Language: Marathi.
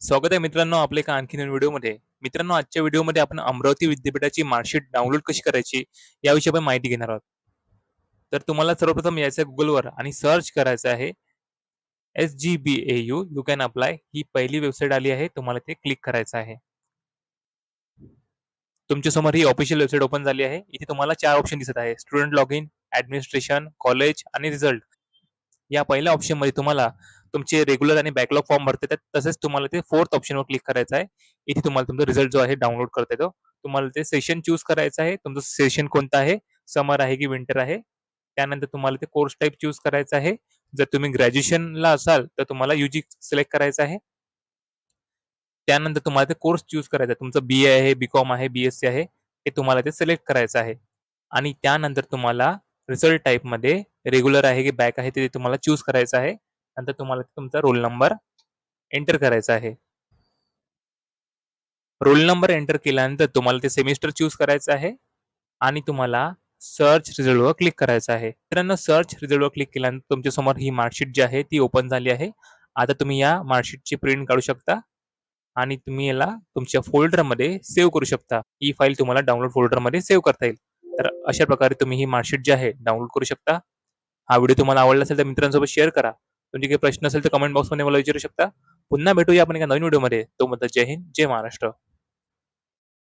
स्वागत आहे मित्रांनो आपल्या एका आणखी नवीन व्हिडिओमध्ये. मित्रांनो, आजच्या व्हिडिओमध्ये आपण अमरावती विद्यापीठाची मार्कशीट डाउनलोड कशी करायची याविषयी आपण माहिती घेणार आहोत. तर तुम्हाला सर्वप्रथम यायचं आहे Googleवर आणि सर्च करायचं आहे SGBAU यू कॅन अप्लाय. ही पहिली वेबसाईट आली आहे, तुम्हाला ते क्लिक करायचं आहे. तुमच्यासमोर ही ऑफिशियल वेबसाईट ओपन झाली आहे. इथे तुम्हाला 4 ऑप्शन दिसत आहे: student log in, administration, college आणि रिझल्ट. या पहिल्या ऑप्शनमध्ये तुम्हाला तुमचे रेग्युलर आणि बॅकलॉग फॉर्म भरता येतात. तसेच तुम्हाला ते 4th ऑप्शनवर क्लिक करायचं आहे. इथे तुम्हाला तुमचा रिझल्ट जो आहे डाउनलोड करता येतो. तुम्हाला ते सेशन चूज करायचं आहे. तुमचं सेशन कोणतं आहे, समर आहे की विंटर आहे. त्यानंतर तुम्हाला ते कोर्स टाइप चूज करायचं आहे. जर तुम्ही ग्रॅज्युएशनला असाल तर तुम्हाला यूजी सिलेक्ट करायचं आहे. त्यानंतर तुम्हाला ते कोर्स चूज करायचा आहे. तुमचं BA आहे, BCom आहे, BSc आहे, ते तुम्हाला ते सिलेक्ट करायचं आहे. आणि त्यानंतर तुम्हाला रिझल्ट टाइपमध्ये रेग्युलर आहे की बॅक आहे ते तुम्हाला चूज करायचं आहे. नंतर तुम्हाला तुमचा रोल नंबर एंटर करायचा आहे. रोल नंबर एंटर केल्यानंतर तुम्हाला ते सेमिस्टर चूज करायचं आहे आणि तुम्हाला सर्च रिझल्टवर क्लिक करायचं आहे. मित्रांनो, सर्च रिझल्टवर क्लिक केल्यानंतर तुमच्यासमोर ही मार्कशीट जी आहे ती ओपन झाली आहे. आता तुम्ही या मार्कशीटची प्रिंट काढू शकता आणि तुम्ही याला तुमच्या फोल्डरमध्ये सेव्ह करू शकता. ही फाईल तुम्हाला डाउनलोड फोल्डरमध्ये सेव्ह करता येईल. तर अशा प्रकारे तुम्ही ही मार्कशीट जी आहे डाउनलोड करू शकता. हा व्हिडिओ तुम्हाला आवडला असेल तर मित्रांसोबत शेअर करा. तुमचे काही प्रश्न असेल तर कमेंट बॉक्समध्ये मला विचारू शकता. पुन्हा भेटूया आपण एका नवीन व्हिडिओमध्ये. तोपर्यंत जय हिंद, जय महाराष्ट्र.